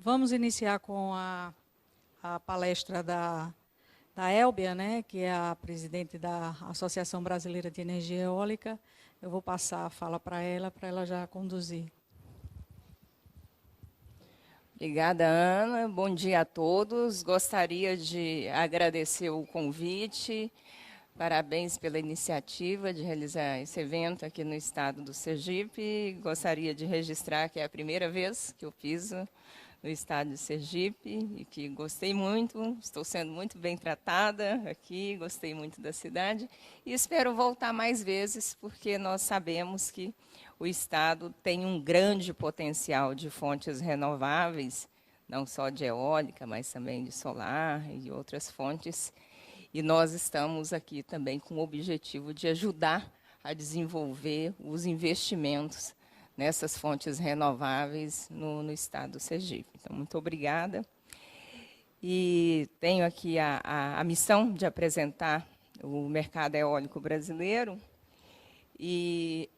Vamos iniciar com a palestra da Elbia, né, que é a presidente da Associação Brasileira de Energia Eólica. Eu vou passar a fala para ela já conduzir. Obrigada, Ana. Bom dia a todos. Gostaria de agradecer o convite. Parabéns pela iniciativa de realizar esse evento aqui no estado do Sergipe. Gostaria de registrar que é a primeira vez que eu piso no estado de Sergipe e que gostei muito, estou sendo muito bem tratada aqui, gostei muito da cidade e espero voltar mais vezes, porque nós sabemos que o estado tem um grande potencial de fontes renováveis, não só de eólica, mas também de solar e outras fontes. E nós estamos aqui também com o objetivo de ajudar a desenvolver os investimentos nessas fontes renováveis no estado do Sergipe. Então, muito obrigada. E tenho aqui a missão de apresentar o mercado eólico brasileiro. E,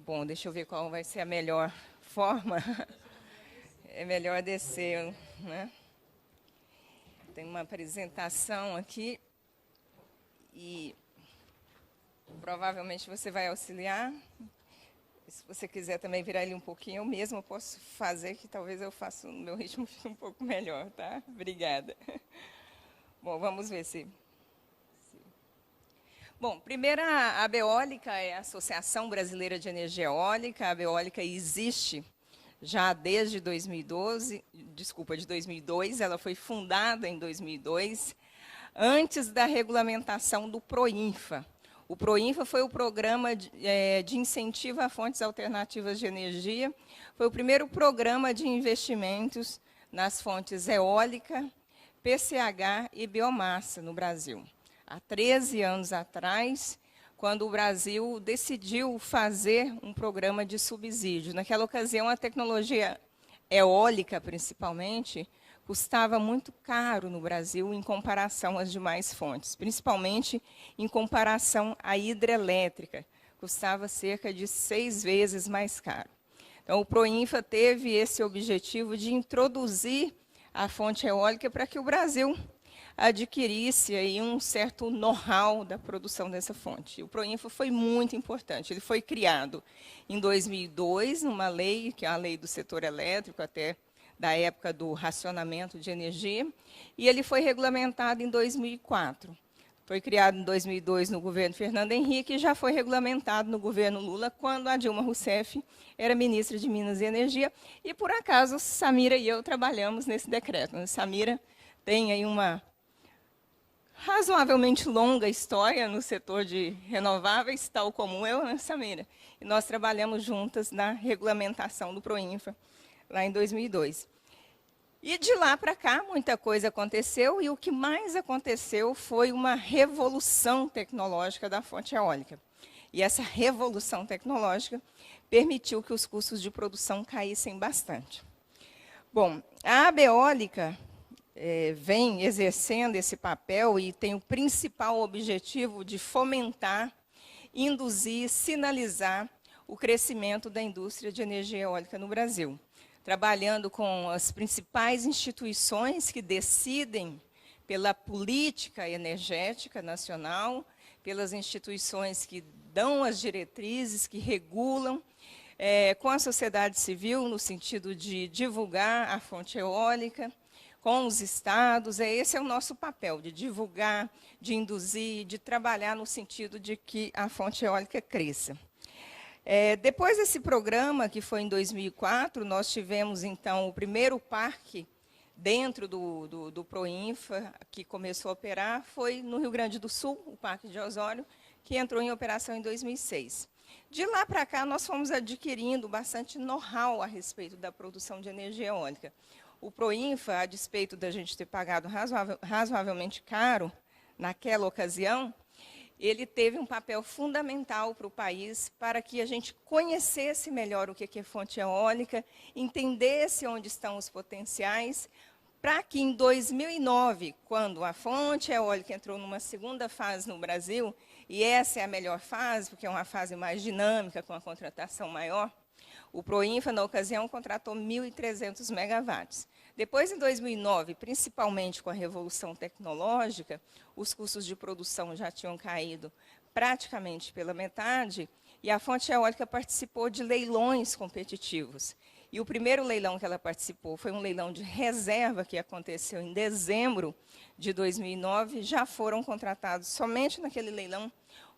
bom, deixa eu ver qual vai ser a melhor forma. É melhor descer, né? Tem uma apresentação aqui. E provavelmente você vai auxiliar. Se você quiser também virar ele um pouquinho, eu mesma posso fazer, que talvez eu faça no meu ritmo fique um pouco melhor, tá? Obrigada. Bom, vamos ver se... Bom, primeiro a Abeólica é a Associação Brasileira de Energia Eólica. A Abeólica existe já desde 2012, de 2002, ela foi fundada em 2002, antes da regulamentação do PROINFA. O PROINFA foi o Programa de Incentivo a Fontes Alternativas de Energia, foi o primeiro programa de investimentos nas fontes eólica, PCH e biomassa no Brasil. Há 13 anos atrás, quando o Brasil decidiu fazer um programa de subsídio. Naquela ocasião, a tecnologia eólica, principalmente, custava muito caro no Brasil em comparação às demais fontes, principalmente em comparação à hidrelétrica, custava cerca de 6 vezes mais caro. Então, o PROINFA teve esse objetivo de introduzir a fonte eólica para que o Brasil adquirisse aí um certo know-how da produção dessa fonte. O PROINFA foi muito importante. Ele foi criado em 2002, numa lei, que é a lei do setor elétrico, até da época do racionamento de energia, e ele foi regulamentado em 2004. Foi criado em 2002 no governo Fernando Henrique e já foi regulamentado no governo Lula, quando a Dilma Rousseff era ministra de Minas e Energia, e, por acaso, Samira e eu trabalhamos nesse decreto. A Samira tem aí uma razoavelmente longa história no setor de renováveis, tal como eu, né, Samira? E nós trabalhamos juntas na regulamentação do PROINFA, lá em 2002. E de lá para cá, muita coisa aconteceu, e o que mais aconteceu foi uma revolução tecnológica da fonte eólica. E essa revolução tecnológica permitiu que os custos de produção caíssem bastante. Bom, a Abeólica vem exercendo esse papel e tem o principal objetivo de fomentar, induzir, sinalizar o crescimento da indústria de energia eólica no Brasil, trabalhando com as principais instituições que decidem pela política energética nacional, pelas instituições que dão as diretrizes, que regulam, com a sociedade civil, no sentido de divulgar a fonte eólica, com os estados. Esse é o nosso papel, de divulgar, de induzir, de trabalhar no sentido de que a fonte eólica cresça. Depois desse programa, que foi em 2004, nós tivemos, então, o primeiro parque dentro do PROINFA, que começou a operar, foi no Rio Grande do Sul, o Parque de Osório, que entrou em operação em 2006. De lá para cá, nós fomos adquirindo bastante know-how a respeito da produção de energia eólica. O PROINFA, a despeito da gente ter pagado razoavelmente caro naquela ocasião, ele teve um papel fundamental para o país, para que a gente conhecesse melhor o que é fonte eólica, entendesse onde estão os potenciais, para que em 2009, quando a fonte eólica entrou numa segunda fase no Brasil, e essa é a melhor fase, porque é uma fase mais dinâmica, com a contratação maior, o PROINFA, na ocasião, contratou 1.300 megawatts. Depois, em 2009, principalmente com a revolução tecnológica, os custos de produção já tinham caído praticamente pela metade, e a fonte eólica participou de leilões competitivos. E o primeiro leilão que ela participou foi um leilão de reserva que aconteceu em dezembro de 2009. Já foram contratados, somente naquele leilão,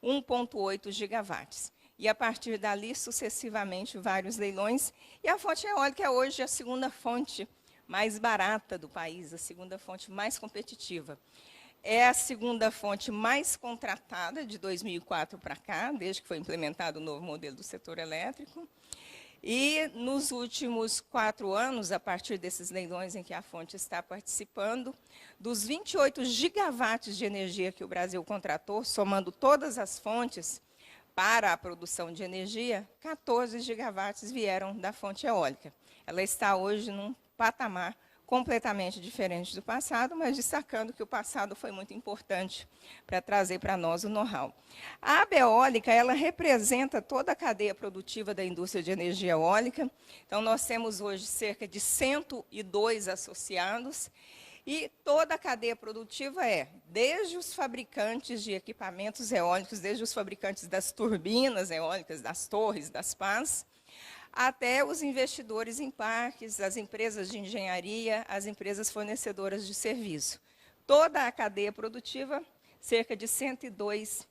1,8 gigawatts. E, a partir dali, sucessivamente, vários leilões. E a fonte eólica é hoje a segunda fonte mais barata do país, a segunda fonte mais competitiva. É a segunda fonte mais contratada de 2004 para cá, desde que foi implementado o novo modelo do setor elétrico. E, nos últimos 4 anos, a partir desses leilões em que a fonte está participando, dos 28 gigawatts de energia que o Brasil contratou, somando todas as fontes para a produção de energia, 14 gigawatts vieram da fonte eólica. Ela está hoje num patamar completamente diferente do passado, mas destacando que o passado foi muito importante para trazer para nós o know-how. A aba eólica, ela representa toda a cadeia produtiva da indústria de energia eólica. Então, nós temos hoje cerca de 102 associados, e toda a cadeia produtiva desde os fabricantes de equipamentos eólicos, desde os fabricantes das turbinas eólicas, das torres, das pás, até os investidores em parques, as empresas de engenharia, as empresas fornecedoras de serviço. Toda a cadeia produtiva, cerca de 102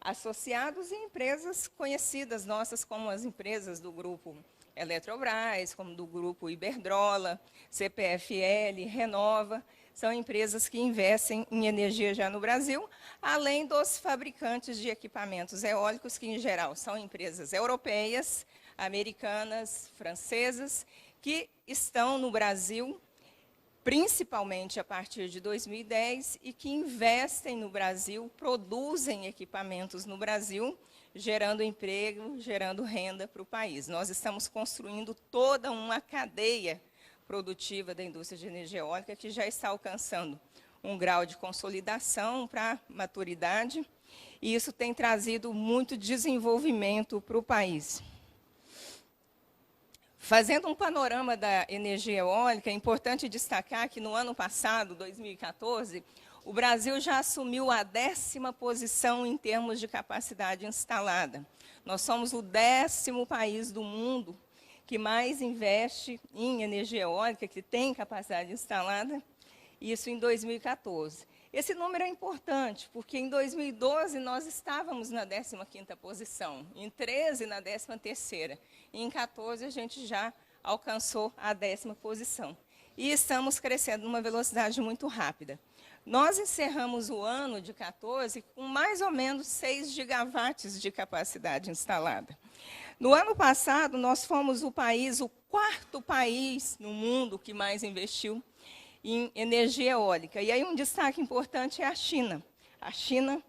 associados, e empresas conhecidas nossas, como as empresas do grupo Eletrobras, como do grupo Iberdrola, CPFL, Renova, são empresas que investem em energia já no Brasil, além dos fabricantes de equipamentos eólicos, que, em geral, são empresas europeias, americanas, francesas, que estão no Brasil, principalmente a partir de 2010, e que investem no Brasil, produzem equipamentos no Brasil, gerando emprego, gerando renda para o país. Nós estamos construindo toda uma cadeia produtiva da indústria de energia eólica que já está alcançando um grau de consolidação para maturidade, e isso tem trazido muito desenvolvimento para o país. Fazendo um panorama da energia eólica, é importante destacar que, no ano passado, 2014, o Brasil já assumiu a 10ª posição em termos de capacidade instalada. Nós somos o 10º país do mundo que mais investe em energia eólica, que tem capacidade instalada, isso em 2014. Esse número é importante, porque em 2012 nós estávamos na 15ª posição, em 2013 na 13ª, e em 2014 a gente já alcançou a 10ª posição. E estamos crescendo numa velocidade muito rápida. Nós encerramos o ano de 2014 com mais ou menos 6 gigawatts de capacidade instalada. No ano passado, nós fomos o 4º país no mundo que mais investiu em energia eólica. E aí um destaque importante é a China. A China,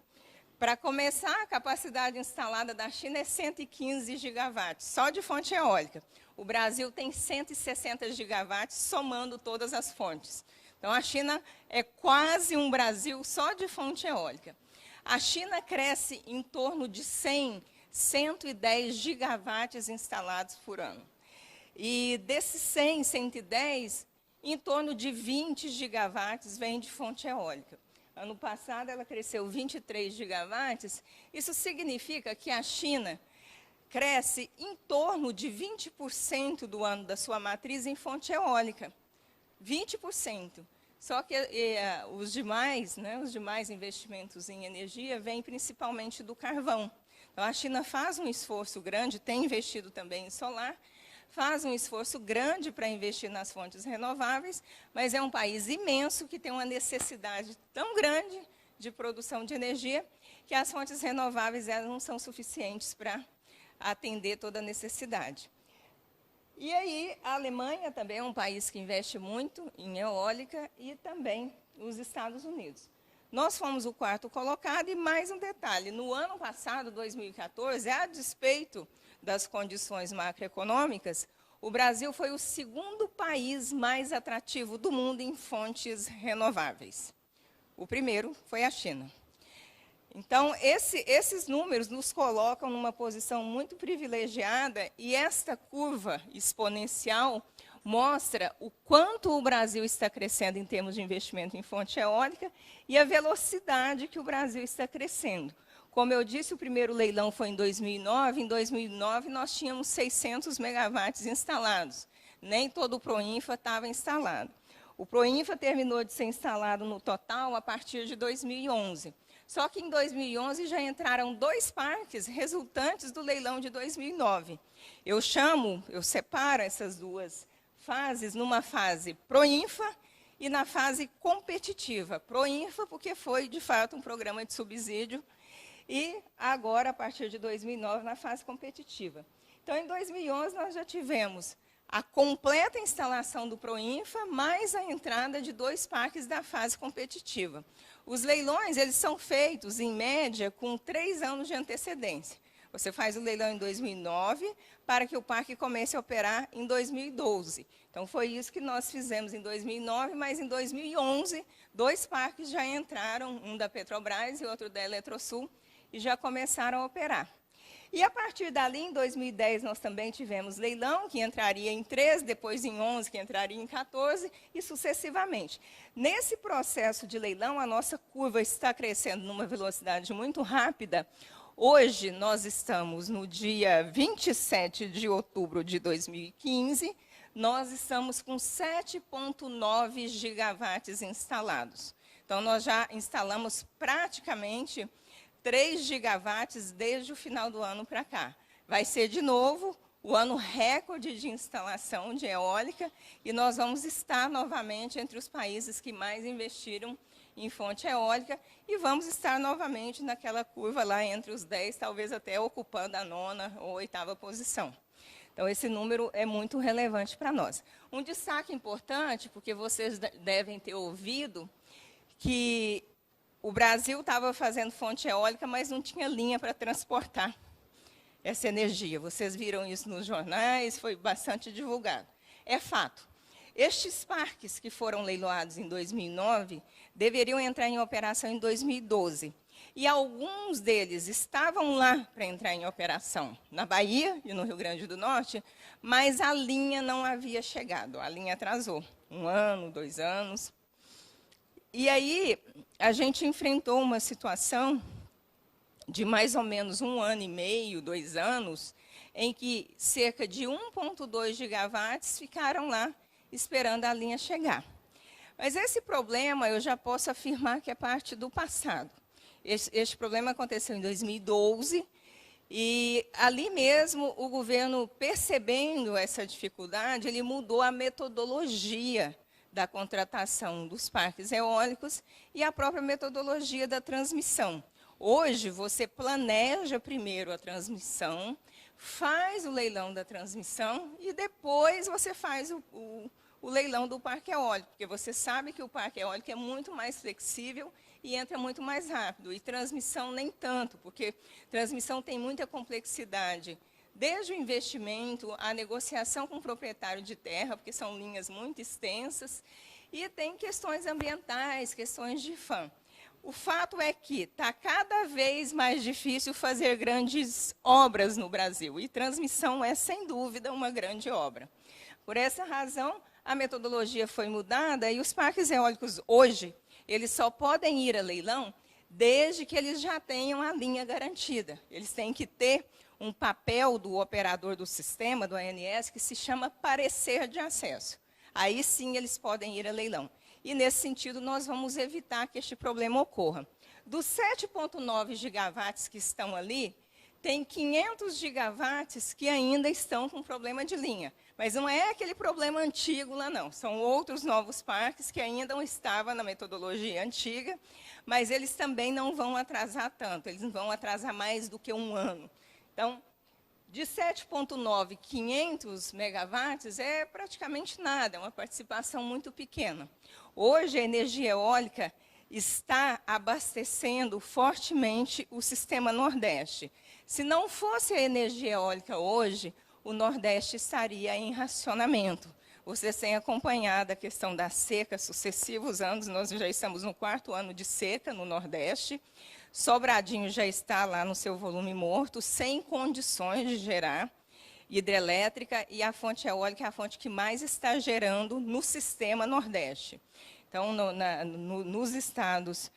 para começar, a capacidade instalada da China é 115 gigawatts, só de fonte eólica. O Brasil tem 160 gigawatts, somando todas as fontes. Então, a China é quase um Brasil só de fonte eólica. A China cresce em torno de 110 gigawatts instalados por ano. E desses 110, em torno de 20 gigawatts vem de fonte eólica. Ano passado, ela cresceu 23 gigawatts. Isso significa que a China cresce em torno de 20% do ano da sua matriz em fonte eólica. 20%. Só que os demais investimentos em energia vêm principalmente do carvão. Então, a China faz um esforço grande, tem investido também em solar, faz um esforço grande para investir nas fontes renováveis, mas é um país imenso que tem uma necessidade tão grande de produção de energia que as fontes renováveis elas não são suficientes para atender toda a necessidade. E aí, a Alemanha também é um país que investe muito em eólica, e também os Estados Unidos. Nós fomos o 4º colocado, e mais um detalhe, no ano passado, 2014, a despeito das condições macroeconômicas, o Brasil foi o 2º país mais atrativo do mundo em fontes renováveis. O primeiro foi a China. Então, esses números nos colocam numa posição muito privilegiada, e esta curva exponencial mostra o quanto o Brasil está crescendo em termos de investimento em fonte eólica e a velocidade que o Brasil está crescendo. Como eu disse, o primeiro leilão foi em 2009. Em 2009, nós tínhamos 600 megawatts instalados. Nem todo o Proinfa estava instalado. O Proinfa terminou de ser instalado no total a partir de 2011. Só que em 2011 já entraram 2 parques resultantes do leilão de 2009. Eu separo essas 2 fases numa fase Proinfa e na fase competitiva. Proinfa porque foi, de fato, um programa de subsídio, e agora, a partir de 2009, na fase competitiva. Então, em 2011, nós já tivemos a completa instalação do Proinfa, mais a entrada de 2 parques da fase competitiva. Os leilões, eles são feitos, em média, com 3 anos de antecedência. Você faz o leilão em 2009, para que o parque comece a operar em 2012. Então, foi isso que nós fizemos em 2009, mas em 2011, 2 parques já entraram, um da Petrobras e outro da Eletrosul, e já começaram a operar. E, a partir dali, em 2010, nós também tivemos leilão, que entraria em 13, depois em 11, que entraria em 14, e sucessivamente. Nesse processo de leilão, a nossa curva está crescendo numa velocidade muito rápida. Hoje, nós estamos no dia 27 de outubro de 2015, nós estamos com 7,9 gigawatts instalados. Então, nós já instalamos praticamente 3 gigawatts desde o final do ano para cá. Vai ser, de novo, o ano recorde de instalação de eólica, e nós vamos estar novamente entre os países que mais investiram em fonte eólica, e vamos estar novamente naquela curva lá entre os 10, talvez até ocupando a 9ª ou 8ª posição. Então, esse número é muito relevante para nós. Um destaque importante, porque vocês devem ter ouvido, que o Brasil estava fazendo fonte eólica, mas não tinha linha para transportar essa energia. Vocês viram isso nos jornais, foi bastante divulgado. É fato. Estes parques que foram leiloados em 2009 deveriam entrar em operação em 2012. E alguns deles estavam lá para entrar em operação, na Bahia e no Rio Grande do Norte, mas a linha não havia chegado. A linha atrasou 1 ano, 2 anos. E aí, a gente enfrentou uma situação de mais ou menos 1 ano e meio, 2 anos, em que cerca de 1,2 gigawatts ficaram lá esperando a linha chegar. Mas esse problema, eu já posso afirmar que é parte do passado. Este problema aconteceu em 2012, e ali mesmo o governo, percebendo essa dificuldade, ele mudou a metodologia da contratação dos parques eólicos e a própria metodologia da transmissão. Hoje, você planeja primeiro a transmissão, faz o leilão da transmissão e depois você faz o leilão do parque eólico, porque você sabe que o parque eólico é muito mais flexível e entra muito mais rápido. E transmissão nem tanto, porque transmissão tem muita complexidade, desde o investimento, a negociação com o proprietário de terra, porque são linhas muito extensas, e tem questões ambientais, questões de FAM. O fato é que está cada vez mais difícil fazer grandes obras no Brasil, e transmissão é, sem dúvida, uma grande obra. Por essa razão, a metodologia foi mudada, e os parques eólicos, hoje, eles só podem ir a leilão desde que eles já tenham a linha garantida. Eles têm que ter um papel do operador do sistema, do ANS, que se chama parecer de acesso. Aí sim eles podem ir a leilão. E, nesse sentido, nós vamos evitar que este problema ocorra. Dos 7,9 gigawatts que estão ali, tem 500 gigawatts que ainda estão com problema de linha. Mas não é aquele problema antigo lá, não. São outros novos parques que ainda não estavam na metodologia antiga, mas eles também não vão atrasar tanto, eles não vão atrasar mais do que 1 ano. Então, de 7,9, 500 megawatts é praticamente nada, é uma participação muito pequena. Hoje, a energia eólica está abastecendo fortemente o sistema Nordeste. Se não fosse a energia eólica hoje, o Nordeste estaria em racionamento. Vocês têm acompanhado a questão da seca, sucessivos anos, nós já estamos no 4º ano de seca no Nordeste. Sobradinho já está lá no seu volume morto, sem condições de gerar. hidrelétrica, e a fonte eólica é a fonte que mais está gerando no sistema Nordeste. Então, nos estados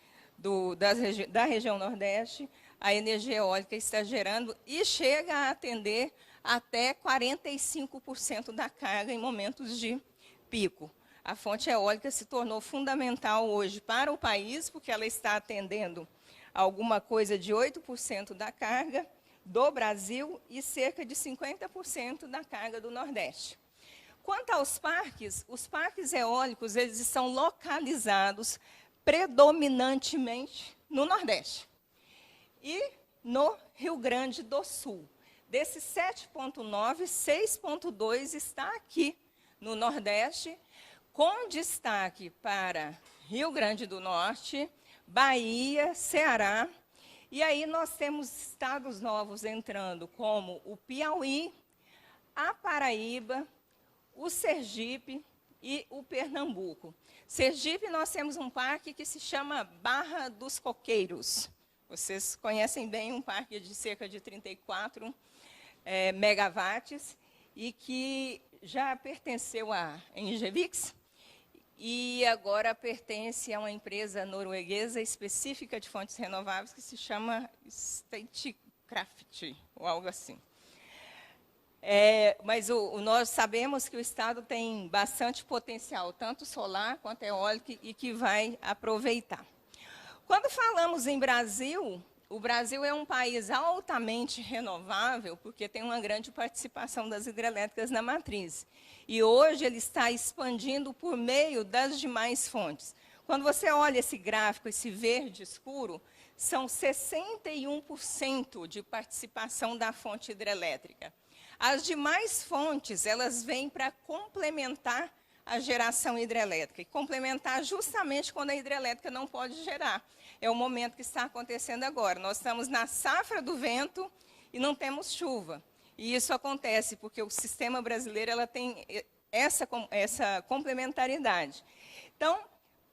da região Nordeste, a energia eólica está gerando e chega a atender até 45% da carga em momentos de pico. A fonte eólica se tornou fundamental hoje para o país, porque ela está atendendo alguma coisa de 8% da carga do Brasil e cerca de 50% da carga do Nordeste. Quanto aos parques, os parques eólicos eles estão localizados predominantemente no Nordeste e no Rio Grande do Sul. Desses 7,9, 6,2 está aqui no Nordeste, com destaque para Rio Grande do Norte, Bahia, Ceará. E aí nós temos estados novos entrando, como o Piauí, a Paraíba, o Sergipe e o Pernambuco. Sergipe, nós temos um parque que se chama Barra dos Coqueiros. Vocês conhecem bem, um parque de cerca de 34 megawatts e que já pertenceu à Engevix e agora pertence a uma empresa norueguesa específica de fontes renováveis que se chama Statkraft, ou algo assim. Mas nós sabemos que o Estado tem bastante potencial, tanto solar quanto eólico, e que vai aproveitar. Quando falamos em Brasil, o Brasil é um país altamente renovável, porque tem uma grande participação das hidrelétricas na matriz. E hoje ele está expandindo por meio das demais fontes. Quando você olha esse gráfico, esse verde escuro, são 61% de participação da fonte hidrelétrica. As demais fontes, elas vêm para complementar a geração hidrelétrica, e complementar justamente quando a hidrelétrica não pode gerar. É o momento que está acontecendo agora. Nós estamos na safra do vento e não temos chuva. E isso acontece porque o sistema brasileiro ela tem essa complementaridade. Então,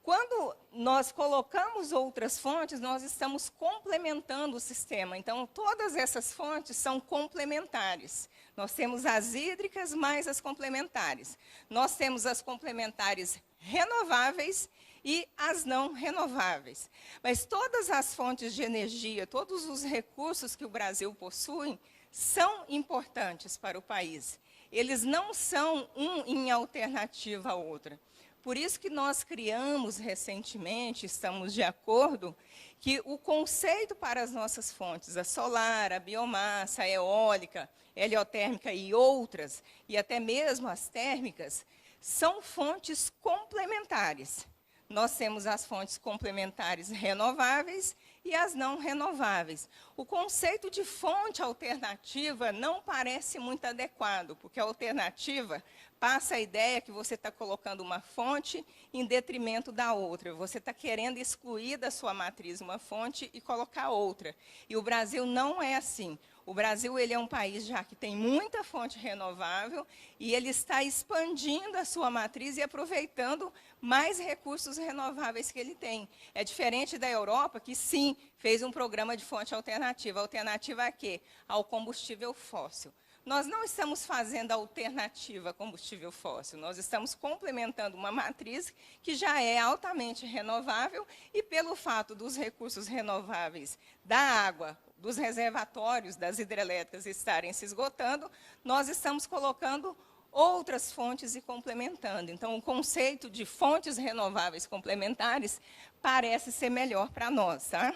quando nós colocamos outras fontes, nós estamos complementando o sistema. Então, todas essas fontes são complementares. Nós temos as hídricas mais as complementares. Nós temos as complementares renováveis e as não renováveis. Mas todas as fontes de energia, todos os recursos que o Brasil possui, são importantes para o país. Eles não são um em alternativa à outra. Por isso que nós criamos recentemente, estamos de acordo, que o conceito para as nossas fontes, a solar, a biomassa, a eólica, a heliotérmica e outras, e até mesmo as térmicas, são fontes complementares. Nós temos as fontes complementares renováveis e as não renováveis. O conceito de fonte alternativa não parece muito adequado, porque a alternativa passa a ideia que você está colocando uma fonte em detrimento da outra. Você está querendo excluir da sua matriz uma fonte e colocar outra. E o Brasil não é assim. O Brasil ele é um país já que tem muita fonte renovável e ele está expandindo a sua matriz e aproveitando mais recursos renováveis que ele tem. É diferente da Europa, que sim, fez um programa de fonte alternativa. Alternativa a quê? Ao combustível fóssil. Nós não estamos fazendo alternativa a combustível fóssil, nós estamos complementando uma matriz que já é altamente renovável e pelo fato dos recursos renováveis da água, dos reservatórios, das hidrelétricas estarem se esgotando, nós estamos colocando outras fontes e complementando. Então, o conceito de fontes renováveis complementares parece ser melhor para nós, tá?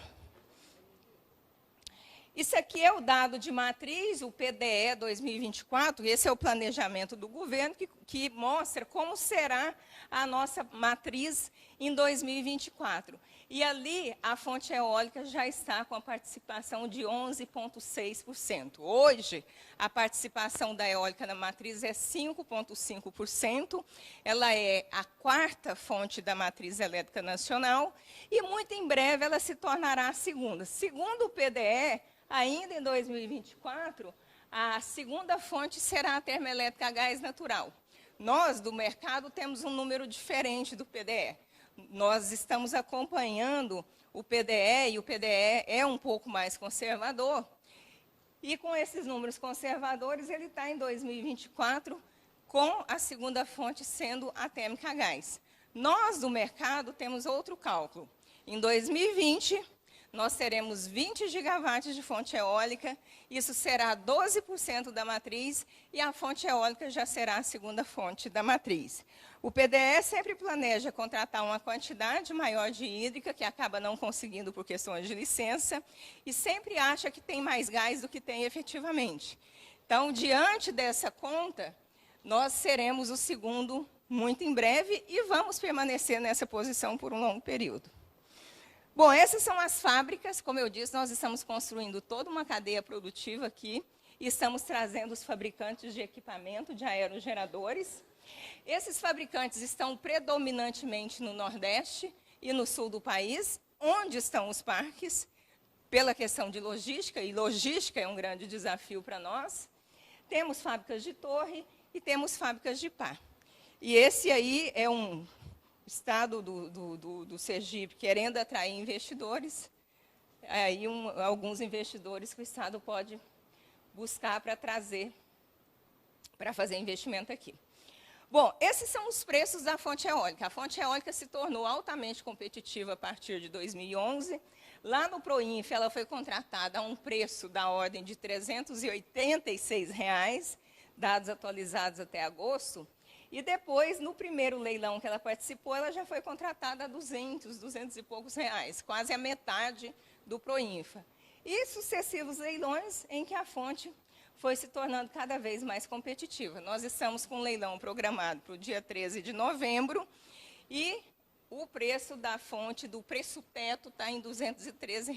Isso aqui é o dado de matriz, o PDE 2024, esse é o planejamento do governo, que mostra como será a nossa matriz em 2024. E ali, a fonte eólica já está com a participação de 11,6%. Hoje, a participação da eólica na matriz é 5,5%. Ela é a quarta fonte da matriz elétrica nacional e, muito em breve, ela se tornará a segunda. Segundo o PDE, ainda em 2024, a segunda fonte será a termoelétrica a gás natural. Nós, do mercado, temos um número diferente do PDE. Nós estamos acompanhando o PDE, e o PDE é um pouco mais conservador. E com esses números conservadores, ele está em 2024 com a segunda fonte sendo a térmica a gás. Nós, do mercado, temos outro cálculo. Em 2020, nós teremos 20 gigawatts de fonte eólica, isso será 12% da matriz, e a fonte eólica já será a segunda fonte da matriz. O PDE sempre planeja contratar uma quantidade maior de hídrica, que acaba não conseguindo por questões de licença, e sempre acha que tem mais gás do que tem efetivamente. Então, diante dessa conta, nós seremos o segundo muito em breve e vamos permanecer nessa posição por um longo período. Bom, essas são as fábricas. Como eu disse, nós estamos construindo toda uma cadeia produtiva aqui e estamos trazendo os fabricantes de equipamento, de aerogeradores. Esses fabricantes estão predominantemente no Nordeste e no Sul do país, onde estão os parques, pela questão de logística, e logística é um grande desafio para nós. Temos fábricas de torre e temos fábricas de pá. E esse aí é um estado do Sergipe querendo atrair investidores, aí alguns investidores que o Estado pode buscar para trazer, para fazer investimento aqui. Bom, esses são os preços da fonte eólica. A fonte eólica se tornou altamente competitiva a partir de 2011. Lá no Proinf, ela foi contratada a um preço da ordem de R$ 386, dados atualizados até agosto. E depois, no primeiro leilão que ela participou, ela já foi contratada a 200 e poucos reais, quase a metade do Proinfa. E sucessivos leilões em que a fonte foi se tornando cada vez mais competitiva. Nós estamos com um leilão programado para o dia 13 de novembro e o preço da fonte, do preço-teto, está em R$ 213.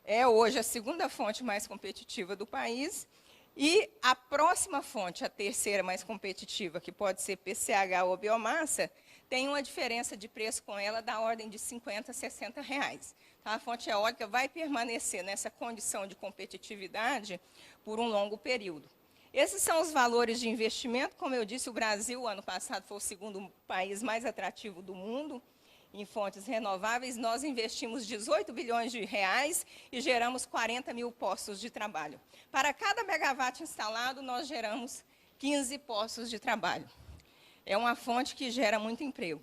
É hoje a segunda fonte mais competitiva do país. E a próxima fonte, a terceira mais competitiva, que pode ser PCH ou biomassa, tem uma diferença de preço com ela da ordem de R$ 50 a R$ 60. Então, a fonte eólica vai permanecer nessa condição de competitividade por um longo período. Esses são os valores de investimento. Como eu disse, o Brasil, ano passado, foi o segundo país mais atrativo do mundo em fontes renováveis. Nós investimos 18 bilhões de reais e geramos 40 mil postos de trabalho. Para cada megawatt instalado, nós geramos 15 postos de trabalho. É uma fonte que gera muito emprego.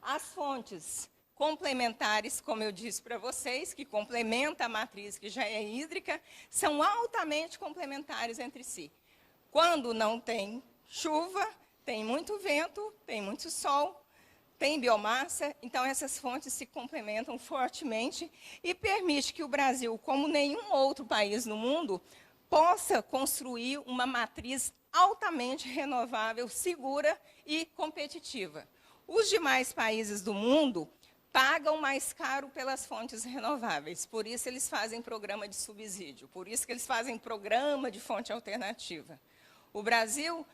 As fontes complementares, como eu disse para vocês, que complementa a matriz que já é hídrica, são altamente complementares entre si. Quando não tem chuva, tem muito vento, tem muito sol, tem biomassa, então essas fontes se complementam fortemente e permite que o Brasil, como nenhum outro país no mundo, possa construir uma matriz altamente renovável, segura e competitiva. Os demais países do mundo pagam mais caro pelas fontes renováveis, por isso eles fazem programa de subsídio, por isso que eles fazem programa de fonte alternativa. O Brasil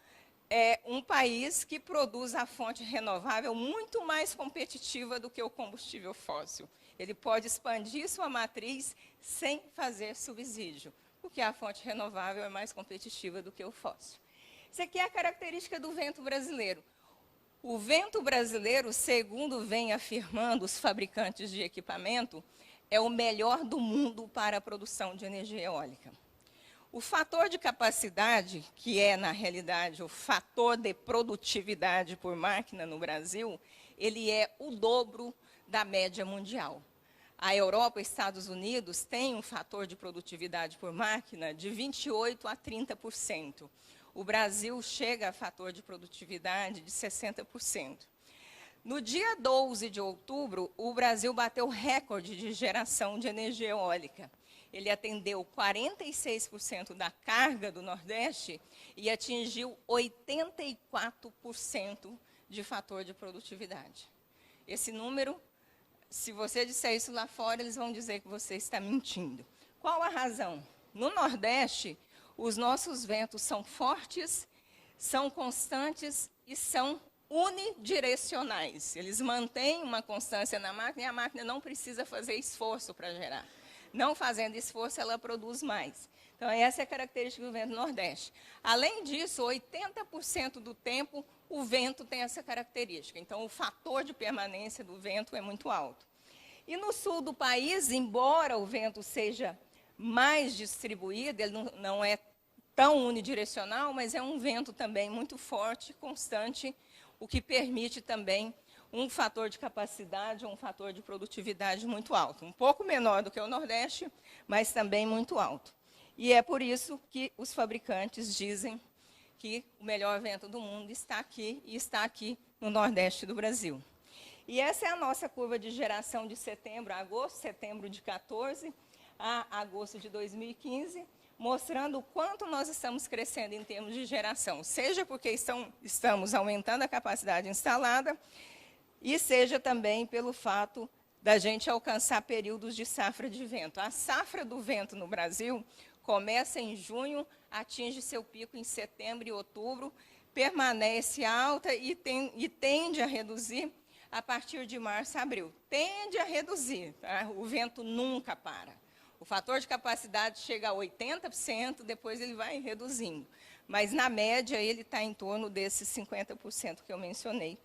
é um país que produz a fonte renovável muito mais competitiva do que o combustível fóssil. Ele pode expandir sua matriz sem fazer subsídio, porque a fonte renovável é mais competitiva do que o fóssil. Isso aqui é a característica do vento brasileiro. O vento brasileiro, segundo vem afirmando os fabricantes de equipamento, é o melhor do mundo para a produção de energia eólica. O fator de capacidade, que é, na realidade, o fator de produtividade por máquina no Brasil, ele é o dobro da média mundial. A Europa e Estados Unidos têm um fator de produtividade por máquina de 28% a 30%. O Brasil chega a fator de produtividade de 60%. No dia 12 de outubro, o Brasil bateu recorde de geração de energia eólica. Ele atendeu 46% da carga do Nordeste e atingiu 84% de fator de produtividade. Esse número, se você disser isso lá fora, eles vão dizer que você está mentindo. Qual a razão? No Nordeste, os nossos ventos são fortes, são constantes e são unidirecionais. Eles mantêm uma constância na máquina e a máquina não precisa fazer esforço para gerar. Não fazendo esforço, ela produz mais. Então, essa é a característica do vento Nordeste. Além disso, 80% do tempo, o vento tem essa característica. Então, o fator de permanência do vento é muito alto. E no sul do país, embora o vento seja mais distribuído, ele não é tão unidirecional, mas é um vento também muito forte, constante, o que permite também um fator de capacidade, um fator de produtividade muito alto. Um pouco menor do que o Nordeste, mas também muito alto. E é por isso que os fabricantes dizem que o melhor vento do mundo está aqui, e está aqui no Nordeste do Brasil. E essa é a nossa curva de geração de setembro a agosto, setembro de 14 a agosto de 2015, mostrando o quanto nós estamos crescendo em termos de geração, seja porque estamos aumentando a capacidade instalada, e seja também pelo fato da gente alcançar períodos de safra de vento. A safra do vento no Brasil começa em junho, atinge seu pico em setembro e outubro, permanece alta e tende a reduzir a partir de março a abril. Tende a reduzir, tá? O vento nunca para. O fator de capacidade chega a 80%, depois ele vai reduzindo. Mas, na média, ele está em torno desses 50% que eu mencionei,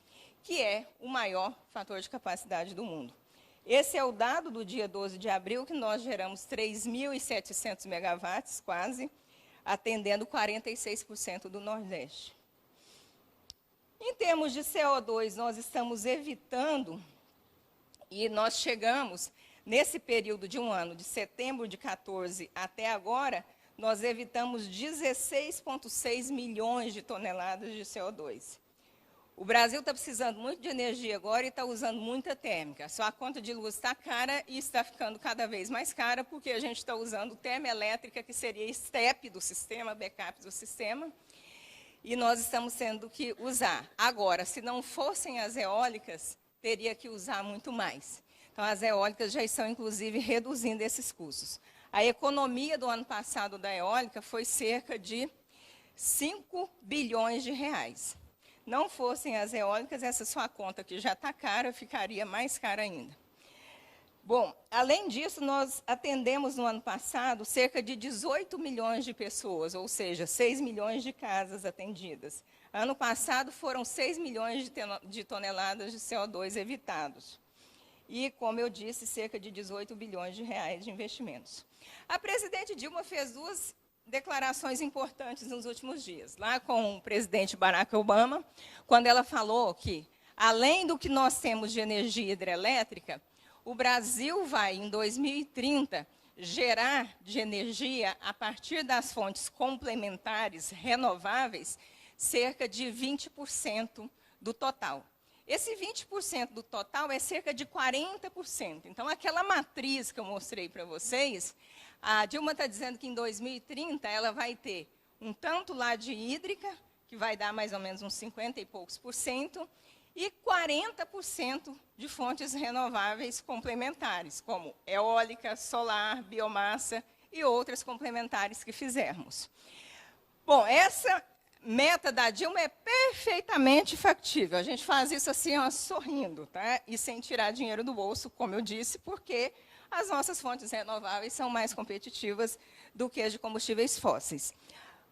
que é o maior fator de capacidade do mundo. Esse é o dado do dia 12 de abril, que nós geramos 3.700 megawatts, quase, atendendo 46% do Nordeste. Em termos de CO2, nós estamos evitando, e nós chegamos, nesse período de um ano, de setembro de 14 até agora, nós evitamos 16,6 milhões de toneladas de CO2. O Brasil está precisando muito de energia agora e está usando muita térmica. Só a conta de luz está cara e está ficando cada vez mais cara, porque a gente está usando termoelétrica, que seria step do sistema, backup do sistema, e nós estamos tendo que usar. Agora, se não fossem as eólicas, teria que usar muito mais. Então, as eólicas já estão, inclusive, reduzindo esses custos. A economia do ano passado da eólica foi cerca de 5 bilhões de reais. Não fossem as eólicas, essa sua conta que já está cara, ficaria mais cara ainda. Bom, além disso, nós atendemos no ano passado cerca de 18 milhões de pessoas, ou seja, 6 milhões de casas atendidas. Ano passado foram 6 milhões de toneladas de CO2 evitados. E, como eu disse, cerca de 18 bilhões de reais de investimentos. A presidente Dilma fez duas declarações importantes nos últimos dias, lá com o presidente Barack Obama, quando ela falou que, além do que nós temos de energia hidrelétrica, o Brasil vai, em 2030, gerar de energia, a partir das fontes complementares renováveis, cerca de 20% do total. Esse 20% do total é cerca de 40%. Então, aquela matriz que eu mostrei para vocês, a Dilma está dizendo que em 2030 ela vai ter um tanto lá de hídrica, que vai dar mais ou menos uns 50 e poucos por cento, e 40% de fontes renováveis complementares, como eólica, solar, biomassa e outras complementares que fizermos. Bom, essa meta da Dilma é perfeitamente factível. A gente faz isso assim, ó, sorrindo, tá? E sem tirar dinheiro do bolso, como eu disse, porque as nossas fontes renováveis são mais competitivas do que as de combustíveis fósseis.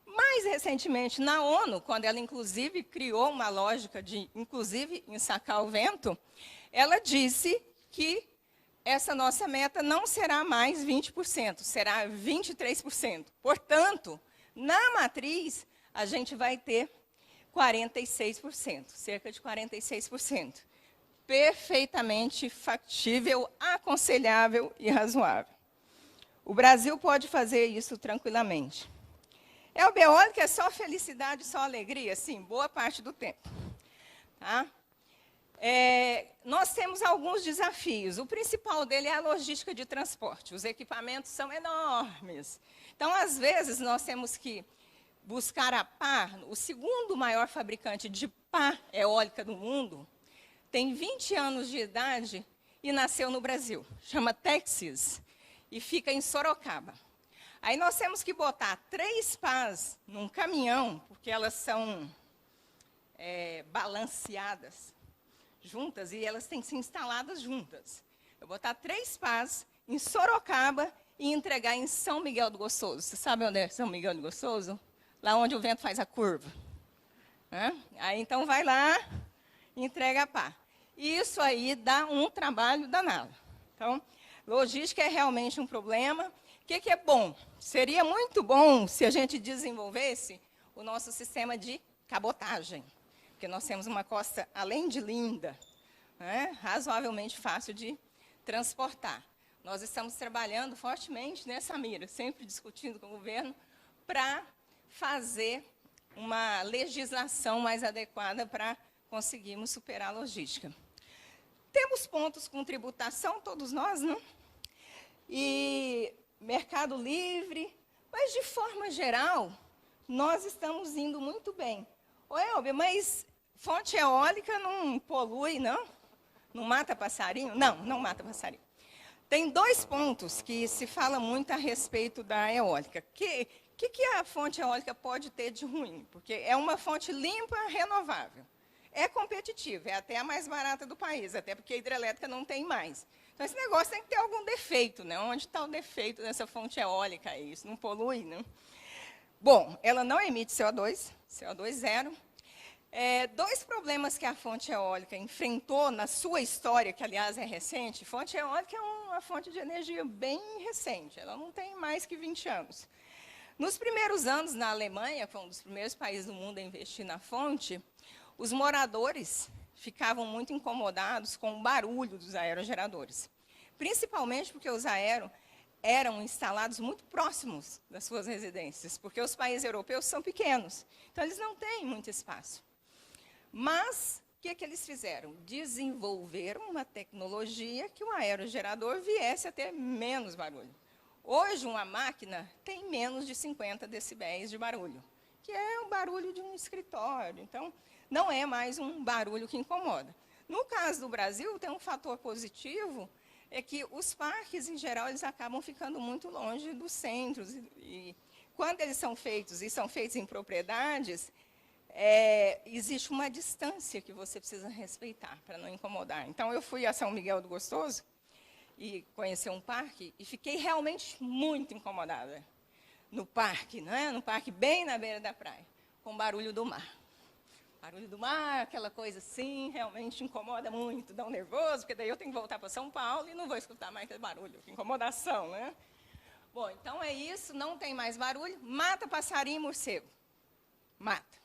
Mais recentemente, na ONU, quando ela, inclusive, criou uma lógica de, inclusive, ensacar o vento, ela disse que essa nossa meta não será mais 20%, será 23%. Portanto, na matriz, a gente vai ter 46%, cerca de 46%. Perfeitamente factível, aconselhável e razoável. O Brasil pode fazer isso tranquilamente. Eólica é só felicidade, só alegria? Sim, boa parte do tempo. Tá? Nós temos alguns desafios. O principal dele é a logística de transporte. Os equipamentos são enormes. Então, às vezes, nós temos que buscar a Par, o segundo maior fabricante de pá eólica do mundo, tem 20 anos de idade e nasceu no Brasil. Chama Texas e fica em Sorocaba. Aí nós temos que botar 3 pás num caminhão, porque elas são balanceadas juntas e elas têm que ser instaladas juntas. Eu vou botar 3 pás em Sorocaba e entregar em São Miguel do Gostoso. Você sabe onde é São Miguel do Gostoso? Lá onde o vento faz a curva. Aí, então, vai lá e entrega a pá. Isso aí dá um trabalho danado. Então, Logística é realmente um problema. O que é bom? Seria muito bom se a gente desenvolvesse o nosso sistema de cabotagem, porque nós temos uma costa, além de linda, né, razoavelmente fácil de transportar. Nós estamos trabalhando fortemente nessa mira, sempre discutindo com o governo, para fazer uma legislação mais adequada para conseguirmos superar a logística. Temos pontos com tributação, todos nós, não? E mercado livre, mas, de forma geral, nós estamos indo muito bem. Ô, Elber, mas fonte eólica não polui, não? Não mata passarinho? Não, não mata passarinho. Tem 2 pontos que se fala muito a respeito da eólica. Que a fonte eólica pode ter de ruim? Porque é uma fonte limpa, renovável. É competitiva, é até a mais barata do país, até porque a hidrelétrica não tem mais. Então, esse negócio tem que ter algum defeito, né? Onde está o defeito dessa fonte eólica? Isso não polui, né? Bom, ela não emite CO2, CO2 zero. 2 problemas que a fonte eólica enfrentou na sua história, que, aliás, é recente. Fonte eólica é uma fonte de energia bem recente, ela não tem mais que 20 anos. Nos primeiros anos, na Alemanha, que foi um dos primeiros países do mundo a investir na fonte, os moradores ficavam muito incomodados com o barulho dos aerogeradores, principalmente porque os aeros eram instalados muito próximos das suas residências, porque os países europeus são pequenos, então eles não têm muito espaço. Mas o que eles fizeram? Desenvolveram uma tecnologia que o aerogerador viesse a ter menos barulho. Hoje, uma máquina tem menos de 50 decibéis de barulho, que é o barulho de um escritório. Então, não é mais um barulho que incomoda. No caso do Brasil, tem um fator positivo, é que os parques, em geral, eles acabam ficando muito longe dos centros. E quando eles são feitos, e são feitos em propriedades, existe uma distância que você precisa respeitar para não incomodar. Então, eu fui a São Miguel do Gostoso e conheci um parque e fiquei realmente muito incomodada no parque, né? No parque bem na beira da praia, com o barulho do mar. Barulho do mar, aquela coisa assim, realmente incomoda muito, dá um nervoso, porque daí eu tenho que voltar para São Paulo e não vou escutar mais aquele barulho, que incomodação, né? Bom, então é isso, não tem mais barulho, mata passarinho e morcego. Mata.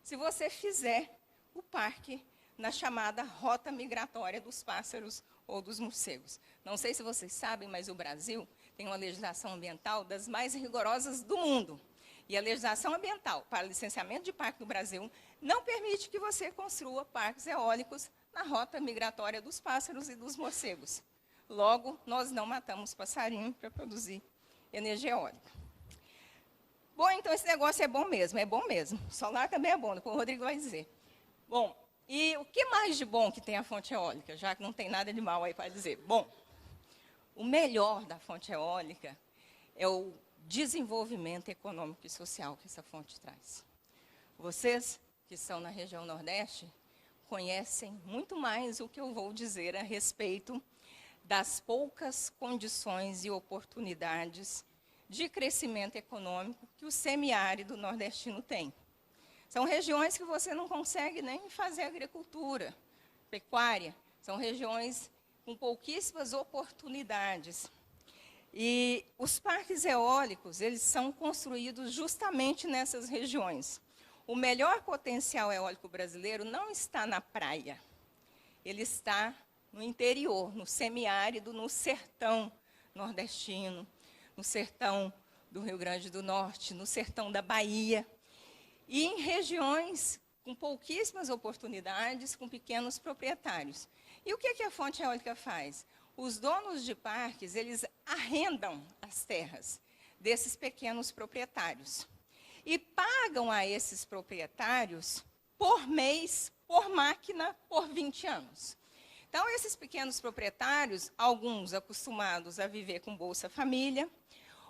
Se você fizer o parque na chamada rota migratória dos pássaros ou dos morcegos. Não sei se vocês sabem, mas o Brasil tem uma legislação ambiental das mais rigorosas do mundo. E a legislação ambiental para licenciamento de parque no Brasil não permite que você construa parques eólicos na rota migratória dos pássaros e dos morcegos. Logo, nós não matamos passarinho para produzir energia eólica. Bom, então esse negócio é bom mesmo. Solar também é bom, depois o Rodrigo vai dizer. Bom, e o que mais de bom que tem a fonte eólica, já que não tem nada de mal aí para dizer? Bom, o melhor da fonte eólica é o desenvolvimento econômico e social que essa fonte traz. Vocês que estão na região Nordeste conhecem muito mais o que eu vou dizer a respeito das poucas condições e oportunidades de crescimento econômico que o semiárido nordestino tem. São regiões que você não consegue nem fazer agricultura, pecuária. São regiões com pouquíssimas oportunidades. E os parques eólicos, eles são construídos justamente nessas regiões. O melhor potencial eólico brasileiro não está na praia. Ele está no interior, no semiárido, no sertão nordestino, no sertão do Rio Grande do Norte, no sertão da Bahia. E em regiões com pouquíssimas oportunidades, com pequenos proprietários. E o que a fonte eólica faz? Os donos de parques, eles arrendam as terras desses pequenos proprietários. E pagam a esses proprietários por mês, por máquina, por 20 anos. Então, esses pequenos proprietários, alguns acostumados a viver com Bolsa Família,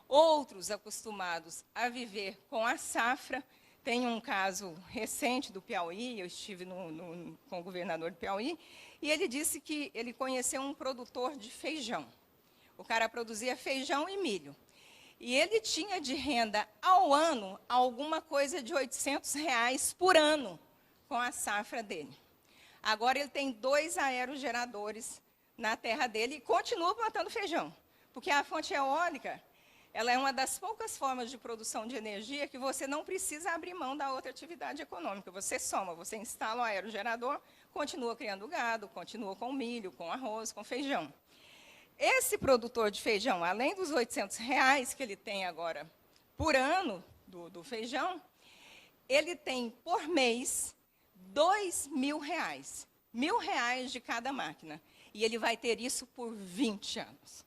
outros acostumados a viver com a safra. Tem um caso recente do Piauí, eu estive com o governador do Piauí, e ele disse que ele conheceu um produtor de feijão. O cara produzia feijão e milho. E ele tinha de renda ao ano alguma coisa de R$800 por ano com a safra dele. Agora ele tem 2 aerogeradores na terra dele e continua plantando feijão. Porque a fonte eólica, ela é uma das poucas formas de produção de energia que você não precisa abrir mão da outra atividade econômica. Você soma, você instala o aerogerador, continua criando gado, continua com milho, com arroz, com feijão. Esse produtor de feijão, além dos R$800 que ele tem agora por ano do feijão, ele tem por mês R$2.000, R$1.000 de cada máquina. E ele vai ter isso por 20 anos.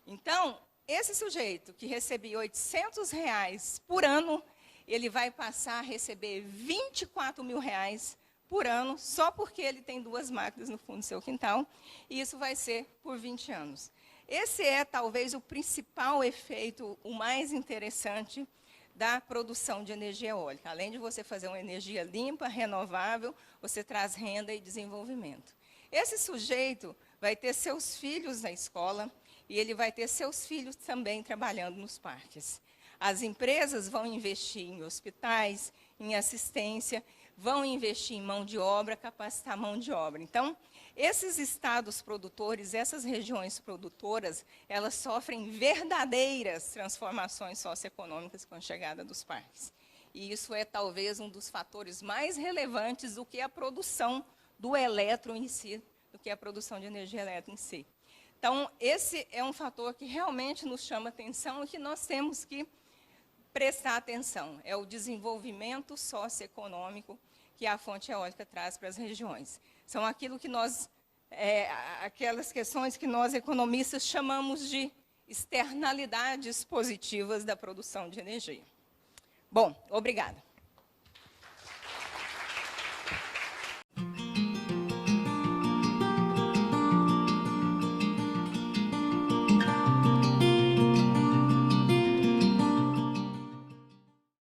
Então, esse sujeito que recebia R$800 por ano, ele vai passar a receber R$24.000 por ano, só porque ele tem 2 máquinas no fundo do seu quintal, e isso vai ser por 20 anos. Esse é, talvez, o principal efeito, o mais interessante da produção de energia eólica. Além de você fazer uma energia limpa, renovável, você traz renda e desenvolvimento. Esse sujeito vai ter seus filhos na escola, e ele vai ter seus filhos também trabalhando nos parques. As empresas vão investir em hospitais, em assistência, vão investir em mão de obra, capacitar mão de obra. Então, esses estados produtores, essas regiões produtoras, elas sofrem verdadeiras transformações socioeconômicas com a chegada dos parques. E isso é talvez um dos fatores mais relevantes do que a produção do eletro em si, do que a produção de energia elétrica em si. Então, esse é um fator que realmente nos chama atenção e que nós temos que prestar atenção. É o desenvolvimento socioeconômico que a fonte eólica traz para as regiões. São aquilo que aquelas questões que nós economistas chamamos de externalidades positivas da produção de energia. Bom, obrigada.